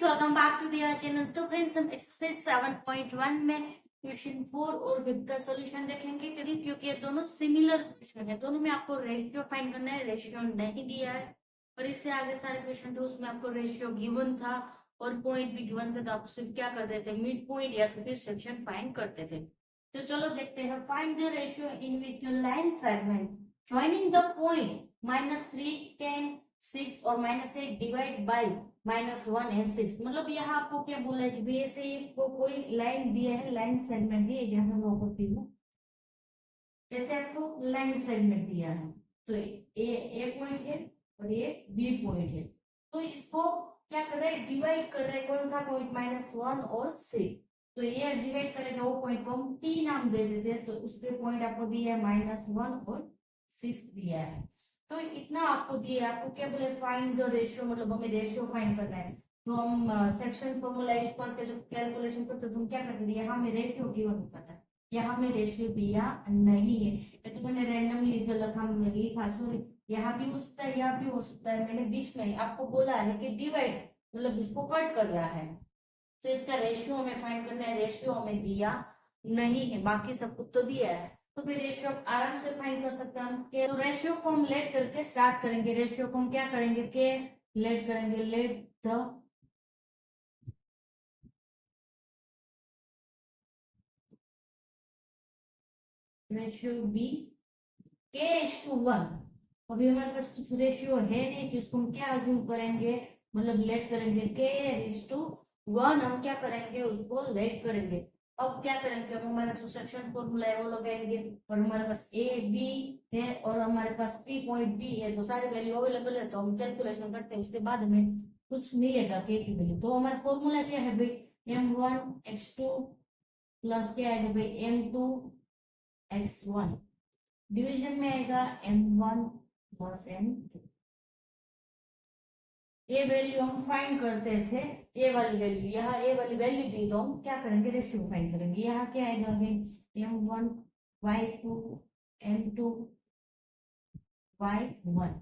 Welcome back to their channel. तो friends हम exercise 7.1 में क्वेश्चन 4 और 5 का सॉल्यूशन देखेंगे क्योंकि ये दोनों सिमिलर क्वेश्चन है। दोनों में आपको रेशियो फाइंड करना है, रेशियो नहीं दिया है। और इससे आगे सारे क्वेश्चन थे उसमें आपको रेशियो गिवन था और पॉइंट भी गिवन था, तो आप सिर्फ क्या करते थे, मिड पॉइंट या तो फिर सेक्शन फाइंड करते थे। तो चलो देखते हैं। Find the ratio in which the line segment joining the point -3, 10, 6 और -8 डिवाइड बाय -1 एंड 6। मतलब यहाँ आपको क्या बोला है कि भाई ऐसे को कोई लाइन दिया है, लाइन सेगमेंट दिया है, जहाँ मैं ड्रॉ करती हूँ। ऐसे आपको लाइन सेगमेंट दिया है, तो ए पॉइंट है और ये बी पॉइंट है। तो इसको क्या कर रहे हैं, डिवाइड कर रहे हैं। कौन सा पॉइंट, -1 और 6। तो ये डिवाइड करेंगे, वो पॉइंट को हम टी नाम दे देते हैं। तो उसके पॉइंट आपको दिया है -1 और 6 दिया है। तो इतना आपको दिया है। आपको क्या बोले, फाइंड द रेशियो, मतलब हमें रेशियो फाइंड करना है। तो हम सेक्शन फॉर्मूला यूज करके जब कैलकुलेशन करते तो हम क्या करते हैं, यहाँ हमें रेशियो गिवन होता है, यहाँ में रेशियो दिया नहीं है। ये तो मैंने रैंडमली लिखा, सॉरी। यहाँ भी हो सकता है, यहाँ भी हो सकता है। मैंने बीच में आपको बोला है कि डिवाइड, मतलब इसको कट कर रहा है। तो इसका रेशियो हमें फाइंड करना है। रेशियो हमें दिया नहीं है, बाकी सब कुछ तो दिया है। तो फिर रेशियो आराम से फाइंड कर सकते हैं हम। तो रेशियो को हम लेट करके स्टार्ट करेंगे। रेशियो को हम क्या करेंगे, के लेट करेंगे। Let the ratio be k:1। अभी हमारे पास कुछ रेशियो है नहीं, कि उसको हम क्या अज्यूम करेंगे, मतलब लेट करेंगे। k:1 हम क्या करेंगे, उसको लेट करेंगे। अब क्या करेंगे, अब हमारे पास सेक्शन फॉर्मूला है वो लगाएंगे, और हमारे पास ए बी है और हमारे पास पी पॉइंट बी है। तो सारी वैल्यू अवेलेबल है, तो हम कैलकुलेशन करते हैं, उसके बाद हमें कुछ मिलेगा के की वैल्यू। तो हमारा फॉर्मूला क्या है भाई, m1x2 प्लस क्या है भाई, m2x1। डिवीजन में आएगा m1 प्लस m2। ये वैल्यू हम फाइंड करते थे, ये वाली वैल्यू, यहाँ ये वाली वैल्यू दी, तो हम क्या करेंगे, रेशियो फाइंड करेंगे। यहाँ क्या आएगा, m1 y2 m2 y1।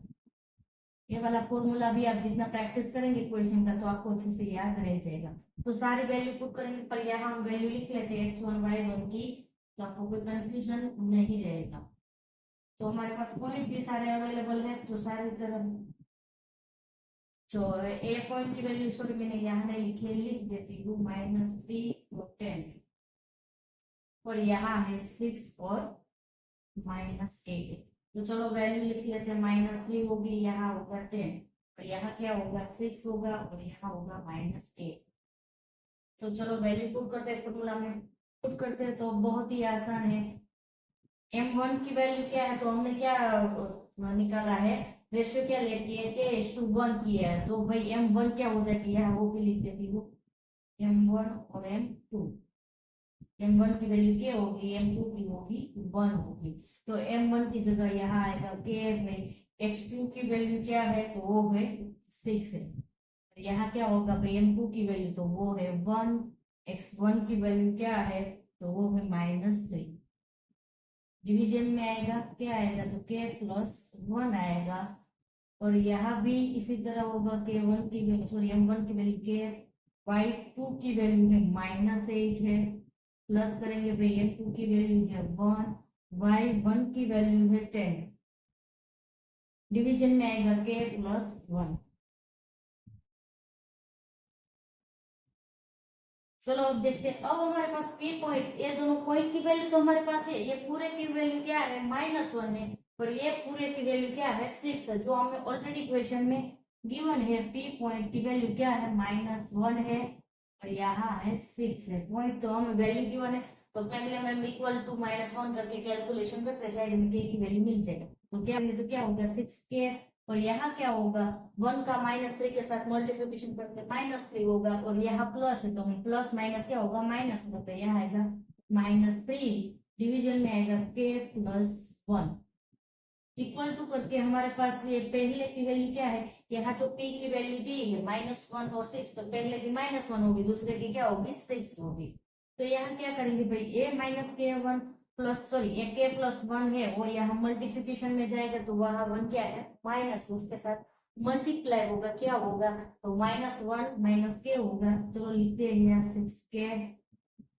ये वाला फॉर्मूला भी आप जितना प्रैक्टिस करेंगे क्वेश्चन का, तो आपको अच्छे से याद रह जाएगा। तो सारी वैल्यू पुट करेंगे, पर यहाँ हम वैल्यू लिख लेते हैं x1 y1 की, तो आपको कोई कंफ्यूजन नहीं रहेगा। तो हमारे पास पॉइंट भी सारे अवेलेबल है, तो सारी तरह जो ए पॉइंट की वैल्यू, सॉरी मैंने यहाँ नहीं लिखी है, लिख देती हूँ, -3 और 10। और यहाँ है 6 और -8। तो चलो वैल्यू लिख लेते हैं। -3 होगी, यहाँ होगा 10, और यहाँ क्या होगा, 6 होगा, और यहाँ होगा -8। तो चलो वैल्यू पुट करते हैं, फॉर्मूला में पुट करते हैं। तो बहुत ही आसान है। m1 की वैल्यू क्या है, तो हमने क्या निकाला है, रेशियो क्या लेती है, k:1 की है। तो भाई m1 क्या हो जाएगी, यहाँ वो भी लिख देती हूँ, m1 और m2। m1 की वैल्यू क्या होगी, m2 की होगी 1 होगी। तो m1 की जगह यहाँ आएगा k में। x2 की वैल्यू क्या है, तो वो है 6 है। यहाँ क्या होगा भाई, m2 की वैल्यू तो वो है 1। x1 की वैल्यू क्या है, तो वो है -3। डिवीजन में आएगा, क्या आएगा, तो k+1 आएगा। और यहाँ भी इसी तरह होगा, k1 की वैल्यू, सॉरी m1 की वैल्यू k, y2 की वैल्यू है -8 है, प्लस करेंगे भाई m2 की वैल्यू है 1, y1 की वैल्यू है 10। डिवीजन में आएगा k+1। चलो अब देखते हैं। अब हमारे पास पी पॉइंट, ये दोनों पॉइंट की वैल्यू तो हमारे पास है। ये पूरे की वैल्यू क्या है, -1 है, और ये पूरे की वैल्यू क्या है, 6 है, जो हमें ऑलरेडी क्वेश्चन में गिवन है। पी पॉइंट की वैल्यू क्या है, -1 है, और यहाँ है 6 है। पॉइंट तो हमें वैल्यू गिवन है, तो पहले हम इक्वल टू -1 करके कैलकुलेशन करते हैं, शायद के की वैल्यू मिल जाएगा। तो क्या तो क्या होगा, 6k। और यहाँ क्या होगा, 1 का -3 के साथ मल्टीप्लिकेशन करते -3 होगा, और यहाँ प्लस है, तो प्लस माइनस क्या होगा, माइनस होगा। तो यहाँ आएगा -3। डिवीजन में आएगा k+1 इक्वल टू करके हमारे पास ये पहले की वैल्यू क्या है, यहाँ जो p की वैल्यू दी है -1 और 6, तो पहले की -1 होगी, दूसरे की क्या होगी, 6 होगी। तो यहाँ क्या करेंगे भाई, a-k1 प्लस, सॉरी ये k+1 है, वो यहाँ मल्टीप्लिकेशन में जाएगा, तो वहां 1 क्या है, माइनस, उसके साथ मल्टीप्लाई होगा, क्या होगा, तो -1 माइनस के होगा, चलो लिखते हैं यहाँ 6k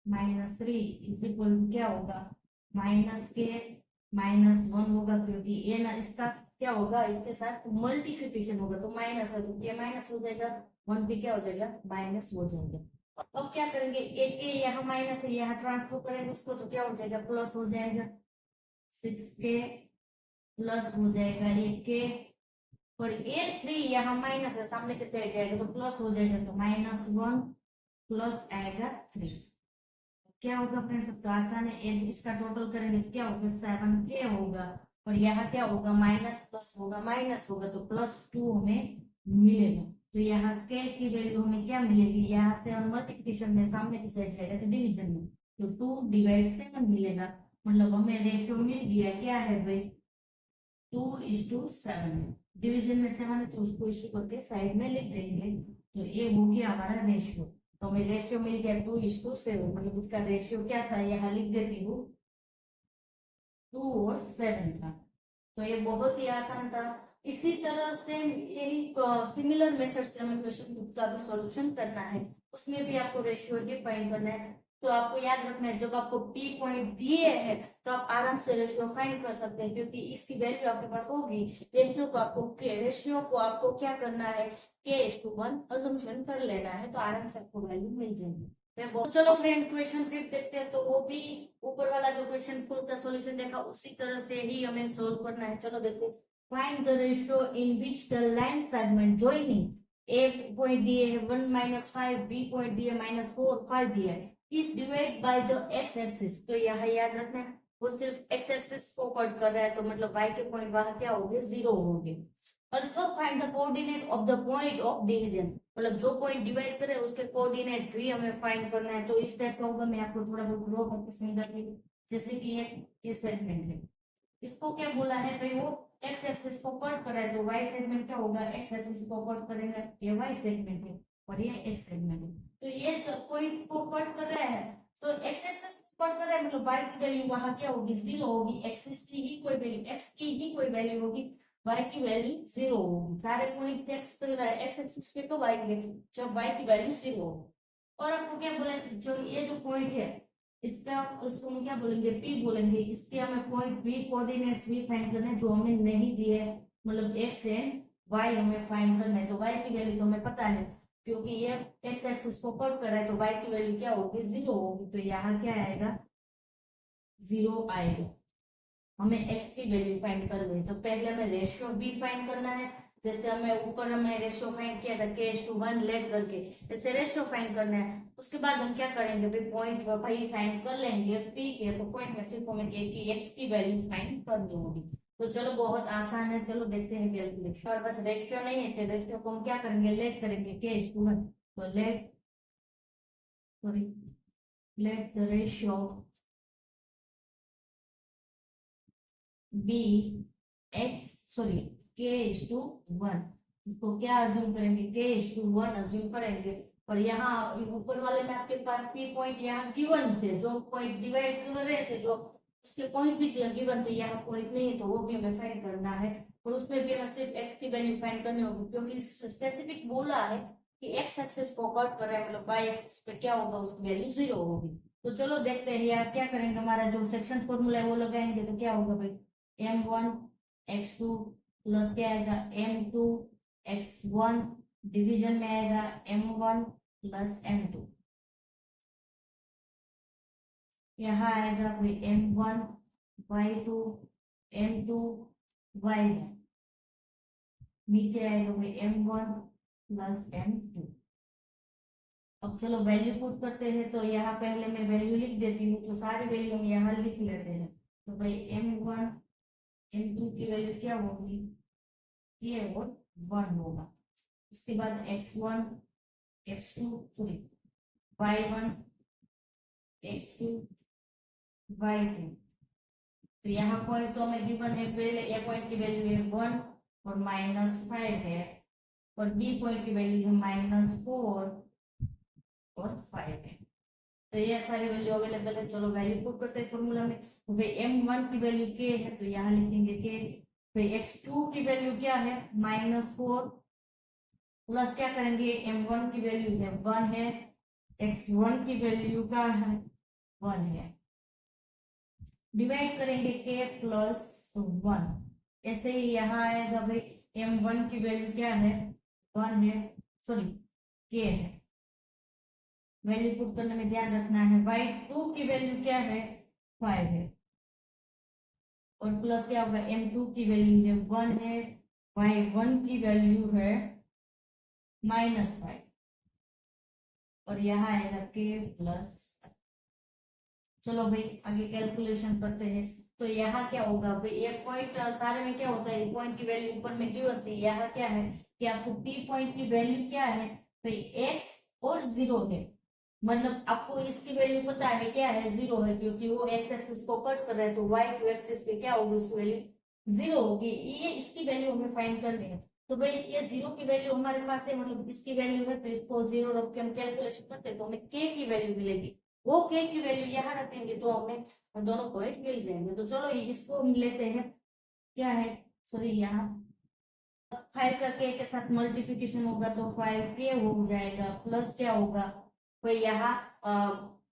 -3 इज इक्वल टू क्या होगा, -k -1 होगा, क्योंकि ये ना इसका क्या होगा, इसके साथ मल्टीप्लिकेशन होगा, तो माइनस है तो ये माइनस हो जाएगा, 1 भी क्या हो जाएगा, माइनस हो जाएगा। अब क्या करेंगे, एक के यहाँ माइनस है, यहाँ ट्रांसफर करेंगे उसको, तो क्या हो जाएगा, प्लस हो जाएगा, 6k प्लस हो जाएगा 8k, और 3 यहाँ माइनस है, सामने के साइड जाएगा तो प्लस हो जाएगा, तो -1 प्लस आएगा 3। क्या होगा फ्रेंड्स, सब तो आसान है, एक इसका टोटल करेंगे तो क्या होगा, 7k होगा, और यहाँ क्या होगा, माइनस प्लस होगा, माइनस होगा तो +2 हमें मिलेगा। तो यहाँ k की वैल्यू हमें क्या मिलेगी, यहाँ से हम मल्टीप्लिकेशन में सामने की साइड जाएगा तो डिवीजन में, तो 2/7 मिलेगा, मतलब हमें रेशियो मिल गया, क्या है भाई, 2:7 है। डिवीजन में 7 है तो उसको इशू करके साइड में लिख देंगे, तो ये हो गया हमारा रेशियो। तो हमें रेशियो मिल गया 2:7, मतलब इसका रेशियो क्या था, यहाँ लिख देती हूँ 2 और 7 था। तो ये बहुत ही आसान था। इसी तरह से यही सिमिलर मेथड से हमें क्वेश्चन का भी सॉल्यूशन करना है, उसमें भी आपको रेशियो ही फाइंड करना है। तो आपको याद रखना है, जब आपको पी पॉइंट दिए हैं तो आप आराम से रेशियो फाइंड कर सकते हैं, क्योंकि इसकी वैल्यू आपके पास होगी। रेशियो को आपको क्या करना है, k:1 अजम्पशन कर लेना है, तो आराम से आपको वैल्यू मिल जाएगी। चलो फ्रेंड, क्वेश्चन 5 देखते हैं, तो वो भी ऊपर वाला जो क्वेश्चन 4 का सॉल्यूशन देखा उसी तरह से ही हमें सोल्व करना है। चलो देखते हैं, find the ratio in which the line segment joining A point दिए है 1 - 5, बी पॉइंट दिए -4 5 दिया है, is divide by the x axis. तो यहाँ याद रखना है, वो सिर्फ एक्स एक्सिस को कट कर रहा है, तो मतलब y के पॉइंट वहां क्या होंगे, 0 होंगे। Also find the coordinate of the point of division, मतलब जो पॉइंट डिवाइड करे उसके कोऑर्डिनेट भी हमें फाइंड करना है। तो इस टाइप का होगा, मैं आपको थोड़ा बहुत ड्रॉ करके समझाती हूँ। जैसे कि ये सेगमेंट है, इसको क्या बोला है भाई, वो एक्स एक्सिस को कट कर रहा है, तो वाई सेगमेंट क्या होगा, एक्स एक्सिस को कट करेगा, ये वाई सेगमेंट है और ये एक्स सेगमेंट है। तो ये जब पॉइंट को कट कर रहा है तो एक्स एक्सिस को कट कर रहा है, मतलब वाई की वैल्यू वहां क्या होगी, 0 होगी, एक्सिस की ही कोई वैल्यू, एक्स की ही कोई वैल्यू होगी, वाई की वैल्यू 0 होगी। सारे पॉइंट एक्स एक्सिस पे तो वाई की, जब वाई की वैल्यू 0 होगी। और आपको क्या बोले, जो ये जो पॉइंट है इसका, उसको हम क्या बोलेंगे, पी बोलेंगे। इसके हमें पॉइंट बी कोऑर्डिनेट्स भी फाइंड करना है, जो हमें नहीं दिए है, मतलब एक्स एंड वाई हमें फाइंड करना है। तो वाई की वैल्यू तो हमें पता है, क्योंकि ये एक्स एक्सिस को कट कर रहा है, तो वाई की वैल्यू क्या होगी, 0 होगी। तो यहाँ क्या आएगा, 0 आएगा। हमें x की वैल्यू फाइंड कर ली, तो पहले हमें रेशियो भी फाइंड करना है। जैसे हमें ऊपर हमने रेशियो फाइंड किया था k:1 लेट करके, ऐसे रेशियो फाइंड करना है। उसके बाद हम क्या करेंगे भाई, पॉइंट भाई फाइंड कर लेंगे p के, तो पॉइंट में सिर्फ हमें x की वैल्यू फाइंड करनी होगी। तो चलो बहुत आसान है, चलो देखते हैं कैलकुलेशन। और बस रेशियो नहीं है, तो रेशियो को हम क्या करेंगे, लेट करेंगे k:1, तो late the ratio be k:1, इसको क्या अज्यूम करेंगे, k:1 अज्यूम करेंगे। और यहाँ ऊपर वाले में आपके पास पी पॉइंट यहाँ गिवन थे, जो पॉइंट डिवाइड कर रहे थे, जो उसके पॉइंट भी गिवन थे, यहाँ पॉइंट नहीं है तो वो भी हमें फाइंड करना है। और उसमें भी हमें सिर्फ एक्स की वैल्यू फाइंड करनी होगी, क्योंकि स्पेसिफिक बोला है कि एक्स एक्सिस को कट कर रहा है, मतलब वाई एक्सिस पे क्या होगा, उसकी वैल्यू 0 होगी। तो चलो देखते हैं यार क्या करेंगे, हमारा जो सेक्शन फॉर्मूला है वो लगाएंगे, तो क्या होगा भाई, m1 x2 प्लस क्या आएगा, m2 x1, डिवीजन में आएगा m1 प्लस m2, यहाँ आएगा भाई m1 y2 m2 y1, नीचे आएगा भाई m1 प्लस m2। अब चलो वैल्यू पुट करते हैं, तो यहाँ पहले मैं वैल्यू लिख देती हूँ, तो सारी वैल्यू हम यहाँ लिख लेते हैं। तो भाई m1 m2 की वैल्यू क्या होगी, ये और 1 होगा। उसके बाद x1 x2 sorry y1 x2 y2, तो यहाँ पॉइंट तो हमें गिवन है, पहले ए पॉइंट की वैल्यू है 1 और -5 है, और बी पॉइंट की वैल्यू है -4 और 5 है। तो ये सारी वैल्यू अवेलेबल है। चलो वैल्यू पुट करते हैं फॉर्मूला में। तो भाई m1 की वैल्यू k है, तो यहाँ लिखेंगे k तो x2 की वैल्यू क्या है -4 प्लस क्या करेंगे m1 की वैल्यू है 1 है, x1 की वैल्यू क्या है 1 है, डिवाइड करेंगे k प्लस 1। ऐसे ही यहाँ आएगा भाई m1 की वैल्यू क्या है 1 है, सॉरी k है, वैल्यू पुट करने में ध्यान रखना है। y2 की वैल्यू क्या है 5 है, और प्लस क्या होगा m2 की वैल्यू है 1 है, y1 की वैल्यू है -5 और यहाँ आएगा k प्लस। चलो भाई आगे कैलकुलेशन करते हैं। तो यहाँ क्या होगा भाई एक पॉइंट सारे में क्या होता है पॉइंट की वैल्यू ऊपर में गिवन थी, यहाँ क्या है कि आपको p पॉइंट की वैल्यू क्या है भाई x और 0 है, मतलब आपको इसकी वैल्यू पता है क्या है 0 है, क्योंकि वो x एक्सिस को कट कर रहा है तो y की एक्सिस पे क्या होगी उसकी वैल्यू 0 होगी, ये इसकी वैल्यू हमें फाइंड करनी है। तो भाई ये 0 की वैल्यू हमारे पास है, मतलब इसकी वैल्यू है, तो इसको 0 रख के हम कैलकुलेशन करते हैं तो हमें k की वैल्यू मिलेगी, वो k की वैल्यू यहाँ रखेंगे तो हमें दोनों पॉइंट मिल जाएंगे। तो चलो इसको हम लेते हैं, क्या है सॉरी यहाँ 5 का k के साथ मल्टीप्लिकेशन होगा तो 5k हो जाएगा, प्लस क्या होगा भाई यहाँ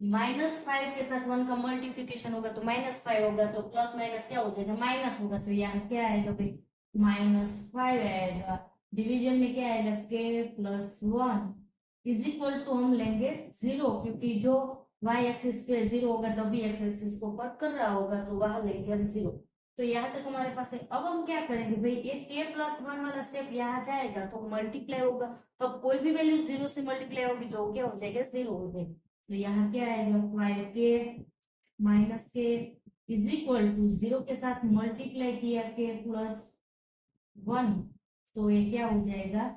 -5 के साथ 1 का मल्टीप्लिकेशन होगा तो -5 होगा, तो प्लस माइनस क्या हो जाएगा माइनस होगा, तो यहाँ क्या आएगा भाई -5 आएगा, डिवीजन में क्या आएगा k plus 1 is equal to हम लेंगे 0, क्योंकि जो y एक्सिस पे 0 होगा तभी x एक्सिस को कट कर रहा होगा तो वहां लेंगे हम 0। तो यहाँ तक हमारे पास है। अब हम क्या करेंगे भाई ये k प्लस 1 वाला स्टेप यहाँ जाएगा तो मल्टीप्लाई होगा, तो कोई भी वैल्यू 0 से मल्टीप्लाई होगी तो क्या हो जाएगा 0 हो जाएगा, तो यहाँ क्या आएगा 5k माइनस के इज इक्वल टू 0 के साथ मल्टीप्लाई किया k प्लस 1 तो ये क्या हो जाएगा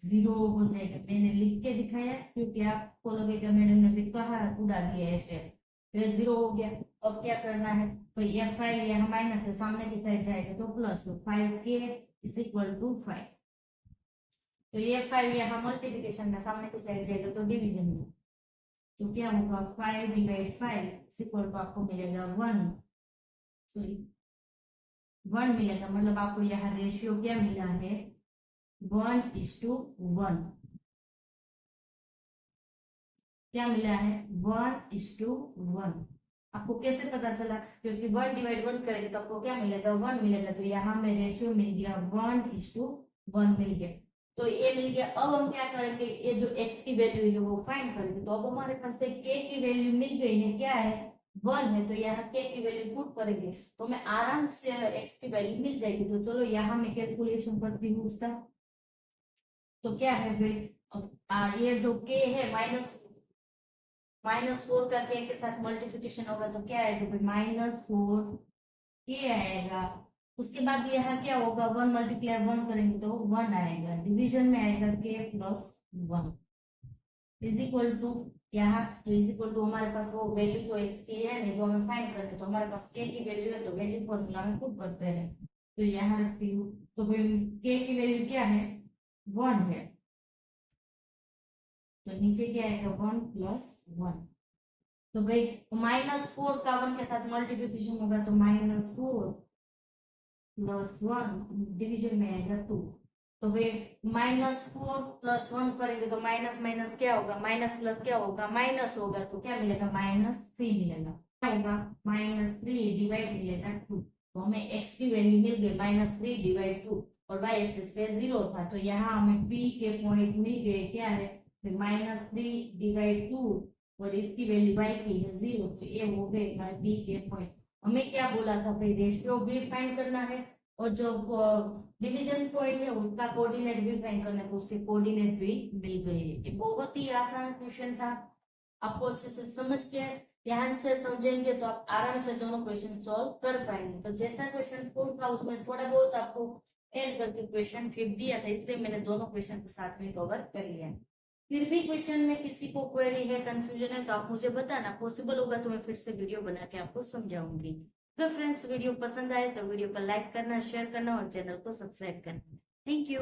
0 हो जाएगा। मैंने लिख के दिखाया क्योंकि आपको लगेगा मैडम ने भी कहा उड़ा दिया है स्टेप, तो 0 हो गया। अब क्या करना है तो ये 5 यहाँ माइनस है सामने की साइड जाएगा तो प्लस, तो 5k इज इक्वल टू 5, तो ये 5 यहाँ मल्टीप्लिकेशन में सामने की साइड जाएगा तो डिवीजन में, तो क्या होगा 5 डिवाइड 5 इज इक्वल टू आपको मिलेगा 1, सॉरी 1 मिलेगा, मतलब आपको यहाँ रेशियो क्या मिला है 1:1, क्या मिला है 1:1। आपको कैसे पता चला, क्योंकि 1 डिवाइड 1 करेंगे तो आपको क्या मिलेगा 1 मिलेगा, तो यहाँ में रेशियो मिल गया 1:1 मिल गया, तो ये मिल गया। अब हम क्या करेंगे ये जो x की वैल्यू है वो फाइंड करेंगे, तो अब हमारे पास k की वैल्यू मिल गई है, क्या है 1 है, तो यहाँ k की वैल्यू पुट करेंगे तो हमें आराम से x की वैल्यू मिल जाएगी। तो चलो यहाँ मैं कैलकुलेशन करती हूँ उसका, तो क्या है भाई ये जो k है -4 का k के साथ मल्टीप्लिकेशन होगा तो क्या आएगा भाई -4k आएगा। उसके बाद यहाँ क्या होगा 1 मल्टीप्लाई 1 करेंगे तो 1 आएगा, डिवीजन में आएगा k plus 1 is equal to, यहाँ तो इज इक्वल टू हमारे पास वो वैल्यू तो x की है नहीं जो हमें फाइंड करनी है, तो हमारे पास k की वैल्यू है तो वैल्यू फॉर्मूला में पुट करते हैं, तो यहाँ रखती हूँ, तो भाई k की वैल्यू क्या है 1 है, तो नीचे क्या आएगा 1 प्लस 1, तो भाई -4 का 1 के साथ मल्टीप्लिकेशन होगा तो -4 प्लस 1 डिवीजन में आएगा 2, तो भाई -4 प्लस 1 करेंगे तो माइनस माइनस क्या होगा माइनस प्लस क्या होगा माइनस होगा, तो क्या मिलेगा -3 मिलेगा, क्या होगा -3 डिवाइड मिलेगा 2, तो हमें x की वैल्यू मिल गई -3 डिवाइड 2 और y एक्सिस पे 0 था, तो यहाँ हमें p के पॉइंट मिल गए, क्या है -3 डिवाइड 2 और इसकी वैल्यू y की है 0, तो ये हो गए b के पॉइंट। हमें क्या बोला था भाई रेशियो भी फाइंड करना है और जो डिवीजन पॉइंट है उसका कोऑर्डिनेट भी फाइंड करना है, तो उसके कोऑर्डिनेट भी मिल गए। ये बहुत ही आसान क्वेश्चन था, आपको अच्छे से समझ के ध्यान से समझेंगे तो आप आराम से दोनों क्वेश्चन सॉल्व कर पाएंगे। तो जैसा क्वेश्चन 4 था उसमें थोड़ा बहुत आपको ऐड करके क्वेश्चन 5 दिया था, इसलिए मैंने दोनों क्वेश्चन को साथ में कवर कर लिया। फिर भी क्वेश्चन में किसी को क्वेरी है कंफ्यूजन है तो आप मुझे बताना, पॉसिबल होगा तो मैं फिर से वीडियो बना के आपको समझाऊंगी। तो फ्रेंड्स वीडियो पसंद आए तो वीडियो को लाइक करना, शेयर करना और चैनल को सब्सक्राइब करना। Thank you.